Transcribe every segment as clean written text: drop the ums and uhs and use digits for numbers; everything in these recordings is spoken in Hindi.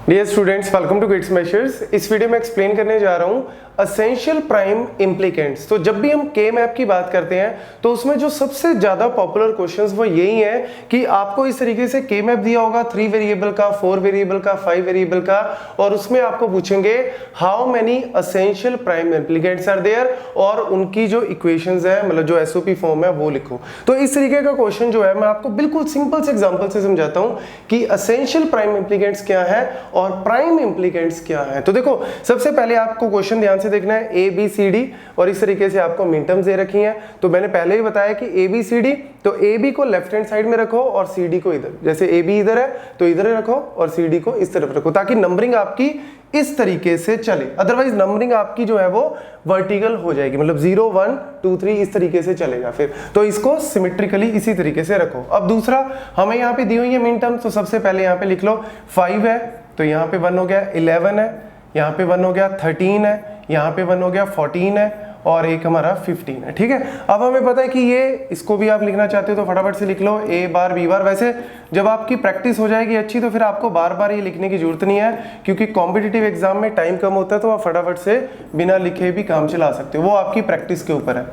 Dear students, welcome to Gate Smashers. इस वीडियो में एक्सप्लेन करने जा रहा हूं असेंशियल प्राइम इम्प्लीकेंट्स। तो जब भी हम के मैप की बात करते हैं तो उसमें जो सबसे ज्यादा पॉपुलर क्वेश्चंस वो यही है कि आपको इस तरीके से के मैप दिया होगा 3 वेरिएबल का, 4 वेरिएबल का, 5 वेरिएबल का, और उसमें आपको पूछेंगे how many essential prime implicants are there और उनकी जो इक्वेशंस है, मतलब जो एसओपी फॉर्म है वो लिखो। तो इस तरीके का क्वेश्चन जो है मैं आपको बिल्कुल सिंपल से एग्जांपल से समझाता हूं कि असेंशियल प्राइम इम्प्लीकेंट्स क्या है और प्राइम इम्प्लीकेंट्स क्या है। तो देखो, सबसे पहले आपको क्वेश्चन ध्यान से देखना है ए बी सी डी, और इस तरीके से आपको मिन टर्म्स दे रखी हैं। तो मैंने पहले ही बताया कि ए बी सी डी, तो ए बी को लेफ्ट हैंड साइड में रखो और सी डी को इधर, जैसे ए बी इधर है तो इधर रखो और सी डी को इस तरफ रखो, ताकि नंबरिंग आपकी इस तरीके से चले। अदरवाइज नंबरिंग आपकी जो है वो वर्टिकल हो जाएगी, मतलब 0 1 2 3 इस तरीके से चलेगा फिर। तो इसको सिमेट्रिकली इसी तरीके से रखो। अब दूसरा, हमें यहाँ पे दी हुई है मिन टर्म्स, तो सबसे पहले यहाँ पे लिख लो 5 है, तो यहाँ पे 1 हो गया, 11 है, यहाँ पे 1 हो गया, 13 है, यहाँ पे 1 हो गया, 14 है, और एक हमारा 15 है। ठीक है, अब हमें पता है कि ये, इसको भी आप लिखना चाहते हो तो फटाफट से लिख लो ए बार बी बार। वैसे जब आपकी प्रैक्टिस हो जाएगी अच्छी तो फिर आपको बार बार ये लिखने की जरूरत नहीं है, क्योंकि कॉम्पिटिटिव एग्जाम में टाइम कम होता है, तो आप फटाफट से बिना लिखे भी काम चला सकते हो, वो आपकी प्रैक्टिस के ऊपर है।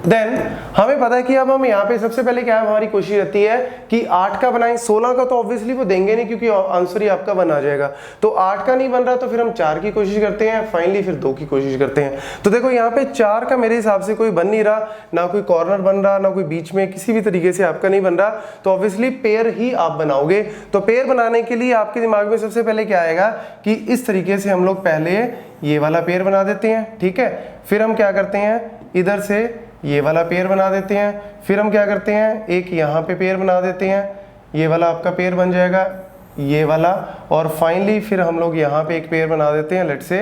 देन हमें पता है कि अब हम यहाँ पे सबसे पहले क्या है, हमारी कोशिश रहती है कि 8 का बनाएं। 16 का तो ऑब्वियसली वो देंगे नहीं, क्योंकि आंसर ही आपका बन आ जाएगा। तो 8 का नहीं बन रहा तो फिर हम 4 की कोशिश करते हैं, फाइनली फिर 2 की कोशिश करते हैं। तो देखो यहाँ पे 4 का मेरे हिसाब से कोई बन नहीं रहा, ना कोई कॉर्नर बन रहा, ना कोई बीच में, किसी भी तरीके से आपका नहीं बन रहा। तो ऑब्वियसली पेयर ही आप बनाओगे। तो पेयर बनाने के लिए आपके दिमाग में सबसे पहले क्या आएगा कि इस तरीके से हम लोग पहले ये वाला पेयर बना देते हैं। ठीक है, फिर हम क्या करते हैं, इधर से ये वाला पेयर बना देते हैं, फिर हम क्या करते हैं, एक यहाँ पे पेयर बना देते हैं, ये वाला आपका पेयर बन जाएगा, ये वाला, और फाइनली फिर हम लोग यहाँ पे एक पेयर बना देते हैं, लेट से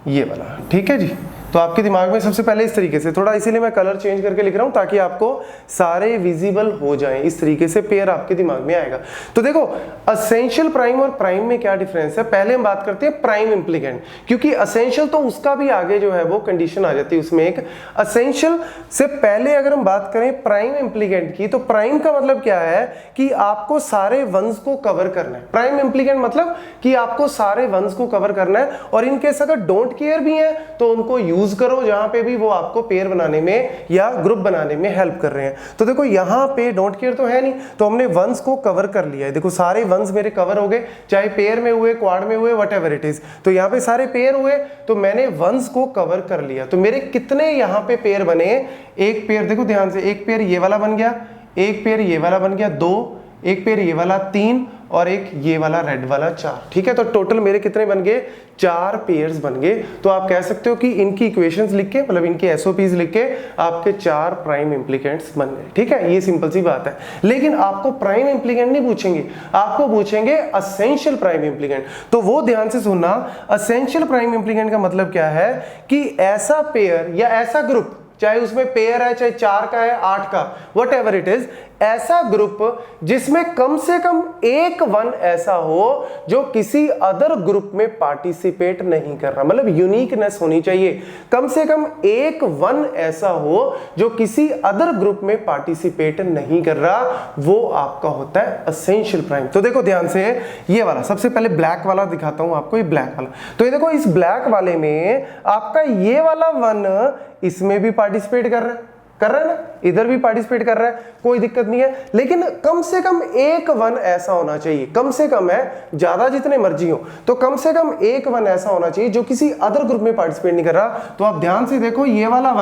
ये वाला। ठीक है जी, तो आपके दिमाग में सबसे पहले इस तरीके से, थोड़ा इसीलिए मैं कलर चेंज करके लिख रहा हूं ताकि आपको सारे विजिबल हो जाएं, इस तरीके से पेयर आपके दिमाग में आएगा। तो देखो, असेंशियल प्राइम और प्राइम में क्या डिफरेंस है, पहले हम बात करते हैं प्राइम इम्प्लीकेंट, क्योंकि असेंशियल तो उसका भी आगे जो है वो कंडीशन आ जाती है उसमें एक। असेंशियल से पहले अगर हम बात करें प्राइम इम्प्लीकेंट की, तो प्राइम का मतलब क्या है कि आपको सारे वंस को कवर करना है। प्राइम इम्प्लीकेंट मतलब कि आपको सारे वंस को कवर करना है, और इनकेस अगर डोंट केयर भी है तो उनको यूज करो जहां पे भी वो आपको पेयर बनाने में या ग्रुप बनाने में हेल्प कर रहे हैं। तो देखो यहां पे डोंट केयर तो है नहीं, तो हमने वंस को कवर कर लिया है। देखो सारे वंस मेरे कवर हो गए, चाहे पेयर में हुए, क्वाड में हुए, व्हाटएवर इट इज। तो यहां पे सारे पेयर हुए तो मैंने वंस को कवर कर लिया। तो मेरे कितने यहां पे पेयर बने, एक पेयर देखो ध्यान से, एक पेयर ये वाला बन गया, एक पेयर ये वाला बन गया 2, एक पेयर ये वाला 3, और एक ये वाला रेड वाला 4। ठीक है, तो टोटल मेरे कितने बन गए, 4 पेयर्स बन गए। तो आप कह सकते हो कि इनकी इक्वेशंस लिख के, मतलब इनके एसओपीज लिख के आपके 4 प्राइम इम्प्लीकेंट्स बन गए। ठीक है, ये सिंपल सी बात है। लेकिन आपको प्राइम इम्प्लीकेंट नहीं पूछेंगे, आपको पूछेंगे असेंशियल प्राइम इम्प्लीकेंट। तो वो ध्यान से सुनना, असेंशियल प्राइम इम्प्लीकेंट का मतलब क्या है कि ऐसा पेयर या ऐसा ग्रुप, चाहे उसमें पेयर है, चाहे 4 का है, 8 का, व्हाटएवर इट इज, ऐसा ग्रुप जिसमें कम से कम एक वन ऐसा हो जो किसी अदर ग्रुप में पार्टिसिपेट नहीं कर रहा, मतलब यूनिकनेस होनी चाहिए। कम से कम एक वन ऐसा हो जो किसी अदर ग्रुप में पार्टिसिपेट नहीं कर रहा, वो आपका होता है असेंशियल प्राइम। तो देखो ध्यान से, ये वाला सबसे पहले ब्लैक वाला दिखाता हूं आपको, ये ब्लैक वाला। तो ये देखो, इस ब्लैक वाले में आपका ये वाला वन इसमें भी पार्टिसिपेट कर रहा है ना, इधर भी पार्टिसिपेट कर रहा है, कोई दिक्कत नहीं है। लेकिन कम से कम एक वन ऐसा होना चाहिए, कम से कम है, ज्यादा जितने मर्जी हो, तो कम से कम एक वन ऐसा होना चाहिए जो किसी अदर ग्रुप में पार्टिसिपेट नहीं कर रहा। तो आप ध्यान से देखो, ये वाला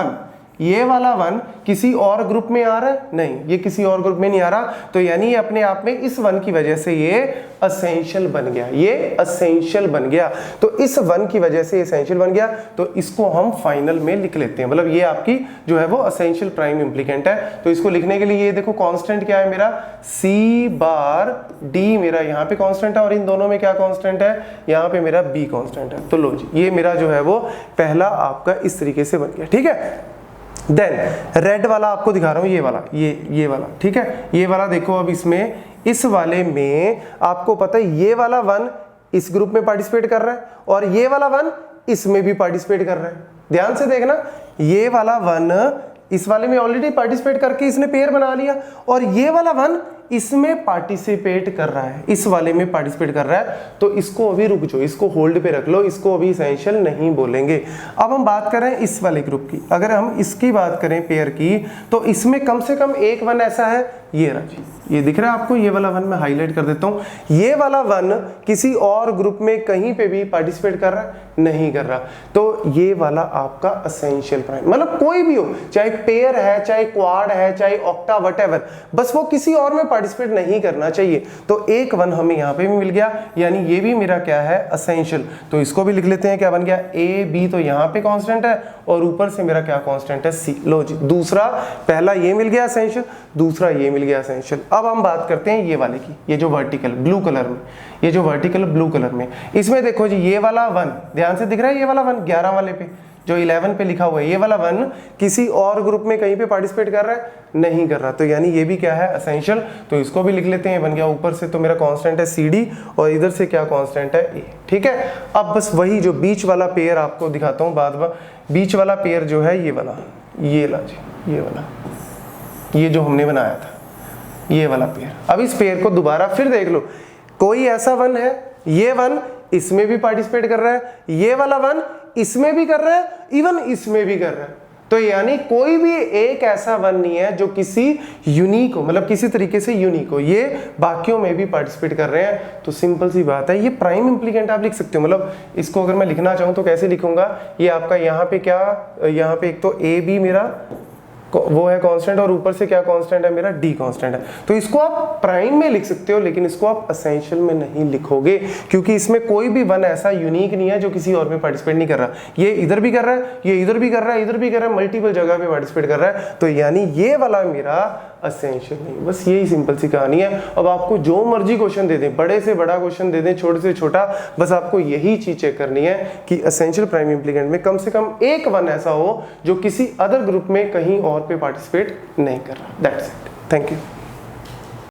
वन किसी और ग्रुप में आ रहा है, नहीं, ये किसी और ग्रुप में नहीं आ रहा। तो यानी ये अपने आप में इस वन की वजह से ये असेंशियल बन गया, ये असेंशियल बन गया। तो इस वन की वजह से असेंशियल बन गया, तो इसको हम फाइनल में लिख लेते हैं, मतलब ये आपकी जो है वो असेंशियल प्राइम इम्प्लीकेंट है। तो इसको लिखने के लिए ये देखो कांस्टेंट क्या है मेरा, सी बार डी मेरा यहाँ पे कांस्टेंट है, और इन दोनों में क्या कांस्टेंट है, यहाँ पे मेरा बी कांस्टेंट है। तो लो जी, ये मेरा जो है वो पहला आपका इस तरीके से बन गया। ठीक है, देन रेड वाला आपको दिखा रहा हूं, ये वाला, ये वाला। ठीक है, ये वाला देखो, अब इसमें, इस वाले में आपको पता है ये वाला वन इस ग्रुप में पार्टिसिपेट कर रहा है, और ये वाला वन इसमें भी पार्टिसिपेट कर रहा है। ध्यान से देखना, ये वाला वन इस वाले में ऑलरेडी पार्टिसिपेट करके इसने पेयर बना लिया, और ये वाला वन इसमें पार्टिसिपेट कर रहा है, इस वाले में पार्टिसिपेट कर रहा है, तो इसको अभी रुक जाओ, इसको होल्ड पे रख लो, इसको अभी एसेंशियल नहीं बोलेंगे। अब हम बात कर रहे हैं इस वाले ग्रुप की। अगर हम इसकी बात करें पेयर की, तो इसमें कम से कम एक वन ऐसा है, ये रहा जी, ये दिख रहा है आपको, ये वाला वन मैं हाईलाइट कर देता हूं। ये वाला वन किसी और ग्रुप में कहीं पे भी पार्टिसिपेट कर रहा है, नहीं कर रहा, तो ये वाला आपका एसेंशियल प्राइम, मतलब कोई भी हो, चाहे पेयर है, चाहे क्वाड है, चाहे ऑक्टा, व्हाटएवर, बस वो किसी और में पार्टिसिपेट नहीं करना चाहिए। तो एक वन हमें यहाँ पे भी मिल गया, यानी ये भी मेरा क्या है, एसेंशियल। तो इसको भी लिख लेते हैं, क्या बन गया, ए बी, तो यहाँ पे कांस्टेंट है और ऊपर से मेरा क्या कांस्टेंट है, सी। लो जी, दूसरा, पहला ये मिल गया एसेंशियल, दूसरा ये मिल गया एसेंशियल। अब हम बात करते हैं ये वाले की, ये जो वर्टिकल ब्लू कलर में, ये जो वर्टिकल ब्लू कलर में, इसमें देखो जी, ये वाला वन ध्यान से दिख रहा है, ये वाला वन 11 वाले पे, जो 11 पे लिखा हुआ है, ये वाला वन किसी और ग्रुप में कहीं पे पार्टिसिपेट कर रहा है, नहीं कर रहा, तो यानी ये भी क्या है, एसेंशियल। तो इसको भी लिख लेते हैं, बन गया, ऊपर से तो मेरा कांस्टेंट है सी डी और इधर से क्या कांस्टेंट है, ए। ठीक है, अब बस वही जो बीच वाला पेयर आपको दिखाता हूँ बाद में। बीच वाला पेयर जो है ये वाला, ये ला जी, ये वाला, ये जो हमने बनाया था, ये वाला पेयर। अब इस पेयर को दोबारा फिर देख लो, कोई ऐसा वन है, ये वन इसमें भी पार्टिसिपेट कर रहा है, ये वाला वन इसमें भी कर रहा है, इवन इसमें भी कर रहा है, तो यानी कोई भी एक ऐसा वन नहीं है जो किसी यूनिक हो, मतलब किसी तरीके से यूनिक हो, ये बाकियों में भी पार्टिसिपेट कर रहे हैं। तो सिंपल सी बात है, ये प्राइम इंप्लीकेंट आप लिख सकते हो। मतलब इसको अगर मैं लिखना चाहूं तो कैसे लिखूंगा, ये आपका यहाँ पे क्या, यहाँ पे एक तो ए बी मेरा वो है कांस्टेंट और ऊपर से क्या कांस्टेंट है मेरा, डी कांस्टेंट है, तो इसको आप प्राइम में लिख सकते हो, लेकिन इसको आप एसेंशियल में नहीं लिखोगे, क्योंकि इसमें कोई भी वन ऐसा यूनिक नहीं है जो किसी और में पार्टिसिपेट नहीं कर रहा। ये इधर भी कर रहा है, ये इधर भी कर रहा है, इधर भी कर रहा है, मल्टीपल जगह पे पार्टिसिपेट कर रहा है, तो यानी ये वाला मेरा एसेंशियल नहीं। बस यही सिंपल सी कहानी है। अब आपको जो मर्जी क्वेश्चन दे दें, बड़े से बड़ा क्वेश्चन दे दें, छोटे से छोटा, बस आपको यही चीज चेक करनी है कि एसेंशियल प्राइम इंप्लीकेंट में कम से कम एक वन ऐसा हो जो किसी अदर ग्रुप में कहीं और पे पार्टिसिपेट नहीं कर रहा। That's it, thank you.